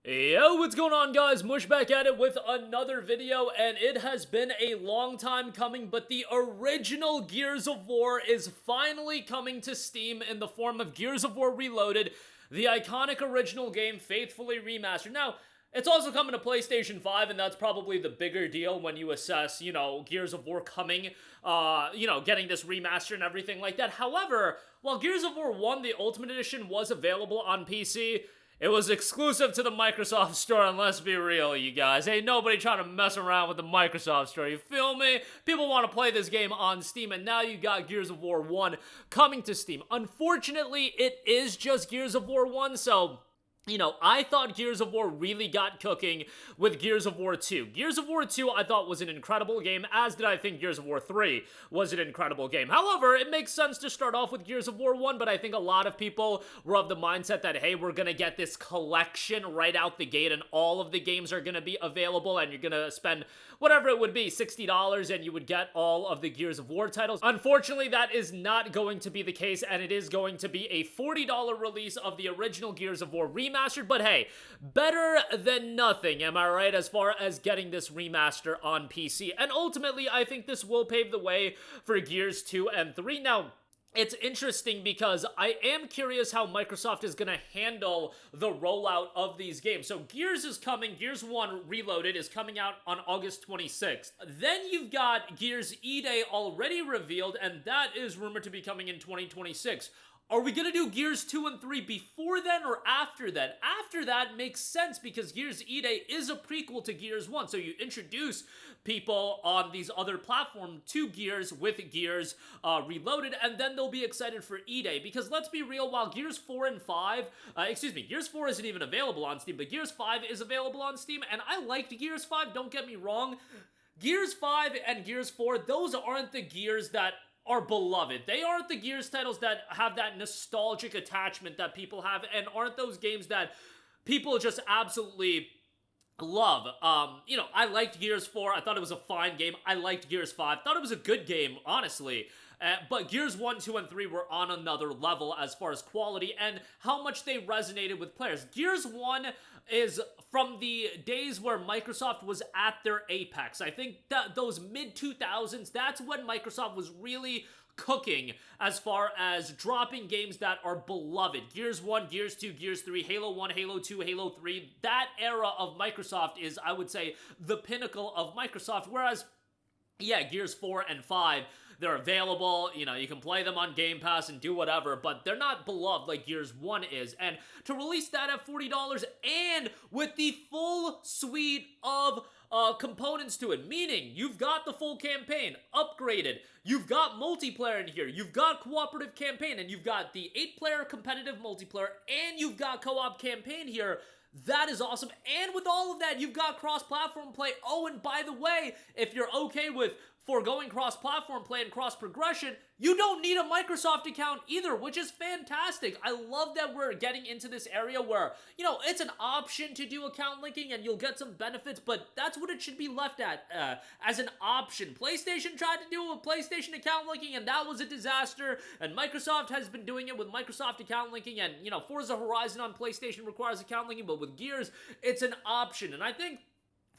Yo, what's going on, guys? Mush back at it with another video, and it has been a long time coming, but the original Gears of War is finally coming to Steam in the form of Gears of War Reloaded, the iconic original game faithfully remastered. Now, it's also coming to PlayStation 5, and that's probably the bigger deal when you assess, Gears of War coming, getting this remaster and everything like that. However, while Gears of War 1, the Ultimate Edition, was available on PC, it was exclusive to the Microsoft Store, and let's be real, you guys. Ain't nobody trying to mess around with the Microsoft Store, you feel me? People want to play this game on Steam, and now you got Gears of War 1 coming to Steam. Unfortunately, it is just Gears of War 1, so I thought Gears of War really got cooking with Gears of War 2. Gears of War 2 I thought was an incredible game, as did I think Gears of War 3 was an incredible game. However, it makes sense to start off with Gears of War 1, but I think a lot of people were of the mindset that, hey, we're gonna get this collection right out the gate, and all of the games are gonna be available, and you're gonna spend whatever it would be, $60, and you would get all of the Gears of War titles. Unfortunately, that is not going to be the case, and it is going to be a $40 release of the original Gears of War remastered, but hey, better than nothing, am I right, as far as getting this remaster on PC. And ultimately, I think this will pave the way for Gears 2 and 3. Now, it's interesting because I am curious how Microsoft is going to handle the rollout of these games. So Gears is coming. Gears 1 Reloaded is coming out on August 26th. Then you've got Gears E-Day already revealed, and that is rumored to be coming in 2026. Are we gonna do Gears 2 and 3 before then or after then? After that makes sense because Gears E-Day is a prequel to Gears 1. So you introduce people on these other platforms to Gears with Gears Reloaded, and then they'll be excited for E-Day. Because let's be real, while Gears 4 and 5, Gears 4 isn't even available on Steam, but Gears 5 is available on Steam, and I liked Gears 5, don't get me wrong. Gears 5 and Gears 4, those aren't the Gears that are beloved. They aren't the Gears titles that have that nostalgic attachment that people have, and aren't those games that people just absolutely love. I liked Gears 4. I thought it was a fine game. I liked Gears 5. Thought it was a good game, honestly. But Gears 1, 2, and 3 were on another level as far as quality and how much they resonated with players. Gears 1 is from the days where Microsoft was at their apex. I think that those mid-2000s, that's when Microsoft was really cooking as far as dropping games that are beloved. Gears 1, Gears 2, Gears 3, Halo 1, Halo 2, Halo 3. That era of Microsoft is, I would say, the pinnacle of Microsoft, whereas yeah, Gears 4 and 5, they're available, you can play them on Game Pass and do whatever, but they're not beloved like Gears 1 is. And to release that at $40 and with the full suite of components to it, meaning you've got the full campaign upgraded, you've got multiplayer in here, you've got cooperative campaign, and you've got the 8-player competitive multiplayer, and you've got co-op campaign here. That is awesome. And with all of that, you've got cross-platform play. Oh, and by the way, if you're okay with foregoing cross-platform play and cross-progression, you don't need a Microsoft account either, which is fantastic. I love that we're getting into this area where, it's an option to do account linking and you'll get some benefits, but that's what it should be left at, as an option. PlayStation tried to do it with PlayStation account linking, and that was a disaster, and Microsoft has been doing it with Microsoft account linking, and, Forza Horizon on PlayStation requires account linking, but with Gears, it's an option, and I think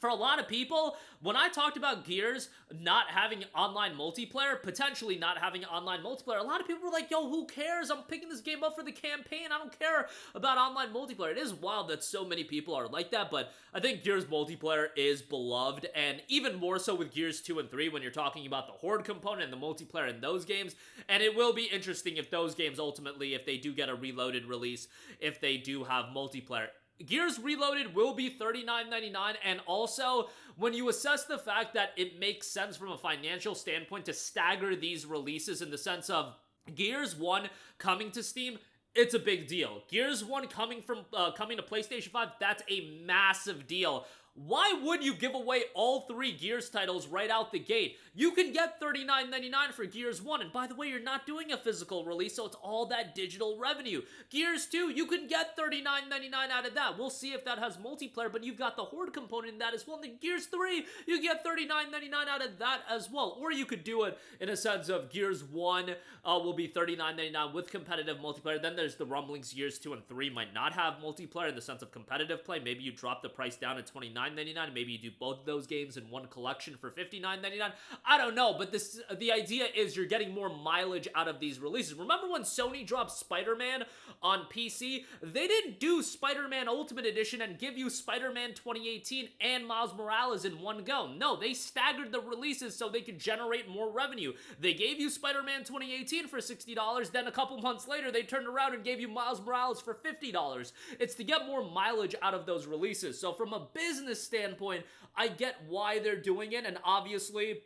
for a lot of people, when I talked about Gears not having online multiplayer, potentially not having online multiplayer, a lot of people were like, yo, who cares? I'm picking this game up for the campaign. I don't care about online multiplayer. It is wild that so many people are like that, but I think Gears multiplayer is beloved, and even more so with Gears 2 and 3 when you're talking about the Horde component and the multiplayer in those games, and it will be interesting if those games ultimately, if they do get a reloaded release, if they do have multiplayer. Gears Reloaded will be $39.99, and also, when you assess the fact that it makes sense from a financial standpoint to stagger these releases in the sense of Gears 1 coming to Steam, it's a big deal. Gears 1 coming to PlayStation 5, that's a massive deal. why would you give away all 3 Gears titles right out the gate? You can get $39.99 for Gears 1, and by the way, you're not doing a physical release, so it's all that digital revenue. Gears 2, you can get $39.99 out of that. We'll see if that has multiplayer, but you've got the Horde component in that as well. And then Gears 3, you get $39.99 out of that as well. Or you could do it in a sense of Gears 1 will be $39.99 with competitive multiplayer. Then there's the rumblings Gears 2 and 3 might not have multiplayer in the sense of competitive play. Maybe you drop the price down to $29.99. Maybe you do both of those games in one collection for $59.99. I don't know, but the idea is you're getting more mileage out of these releases. Remember when Sony dropped Spider-Man on PC? They didn't do Spider-Man Ultimate Edition and give you Spider-Man 2018 and Miles Morales in one go. No, they staggered the releases so they could generate more revenue. They gave you Spider-Man 2018 for $60, then a couple months later they turned around and gave you Miles Morales for $50. It's to get more mileage out of those releases. So from a business standpoint, I get why they're doing it, and obviously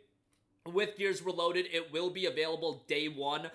with Gears Reloaded, it will be available day one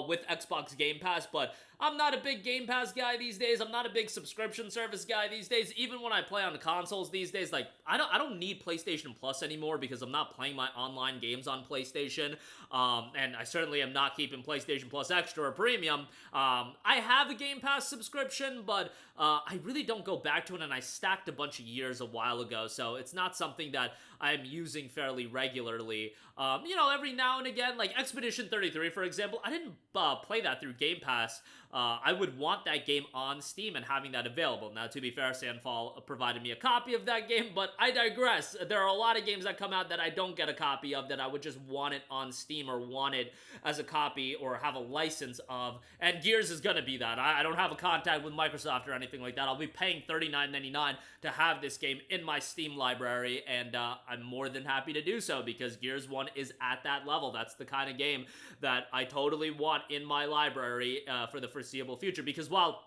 with Xbox Game Pass, but I'm not a big Game Pass guy these days. I'm not a big subscription service guy these days. Even when I play on the consoles these days, like, I don't need PlayStation Plus anymore because I'm not playing my online games on PlayStation, and I certainly am not keeping PlayStation Plus Extra or Premium. I have a Game Pass subscription, but I really don't go back to it, and I stacked a bunch of years a while ago, so it's not something that I'm using fairly regularly. You know, every now and again, like Expedition 33, for example, I didn't play that through Game Pass. I would want that game on Steam and having that available. Now, to be fair, Sandfall provided me a copy of that game, but I digress. There are a lot of games that come out that I don't get a copy of that I would just want it on Steam or want it as a copy or have a license of, and Gears is gonna be that. I don't have a contact with Microsoft or anything like that. I'll be paying $39.99 to have this game in my Steam library, and I'm more than happy to do so because Gears 1 is at that level. That's the kind of game that I totally want in my library for the foreseeable future, because while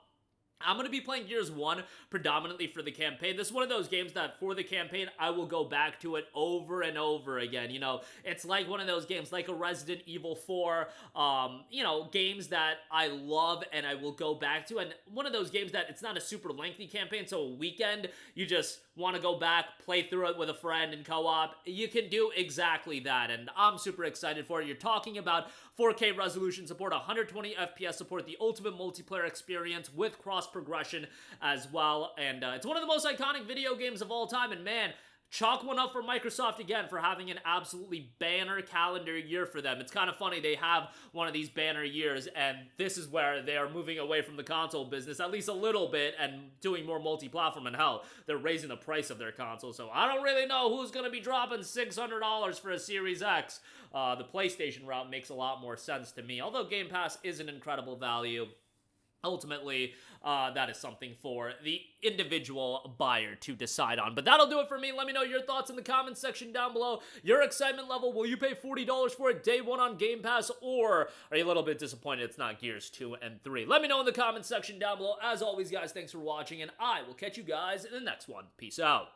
I'm going to be playing Gears 1 predominantly for the campaign, this is one of those games that for the campaign, I will go back to it over and over again. You know, it's like one of those games, like a Resident Evil 4, you know, games that I love and I will go back to. And one of those games that it's not a super lengthy campaign, so a weekend, you just want to go back, play through it with a friend and co-op. You can do exactly that, and I'm super excited for it. You're talking about 4K resolution support, 120 FPS support, the ultimate multiplayer experience with cross progression as well, and it's one of the most iconic video games of all time, and man, chalk one up for Microsoft again for having an absolutely banner calendar year for them. It's kind of funny, they have one of these banner years, and this is where they are moving away from the console business, at least a little bit, and doing more multi-platform, and hell, they're raising the price of their console, so I don't really know who's going to be dropping $600 for a Series X. The PlayStation route makes a lot more sense to me, although Game Pass is an incredible value. Ultimately, that is something for the individual buyer to decide on. But that'll do it for me. Let me know your thoughts in the comments section down below. Your excitement level, will you pay $40 for it day one on Game Pass, or are you a little bit disappointed it's not Gears 2 and 3? Let me know in the comments section down below. As always, guys, thanks for watching, and I will catch you guys in the next one. Peace out.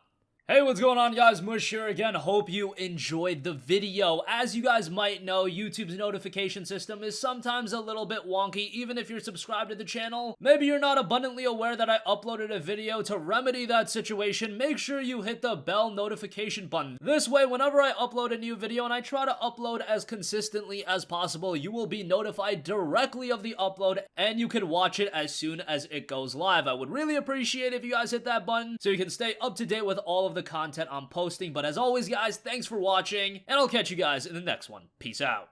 Hey, what's going on, guys? Mush here again. Hope you enjoyed the video. As you guys might know, YouTube's notification system is sometimes a little bit wonky, even if you're subscribed to the channel. Maybe you're not abundantly aware that I uploaded a video. To remedy that situation, make sure you hit the bell notification button. This way, whenever I upload a new video, and I try to upload as consistently as possible, you will be notified directly of the upload, and you can watch it as soon as it goes live. I would really appreciate if you guys hit that button so you can stay up to date with all of the content I'm posting. But as always, guys, thanks for watching, and I'll catch you guys in the next one. Peace out.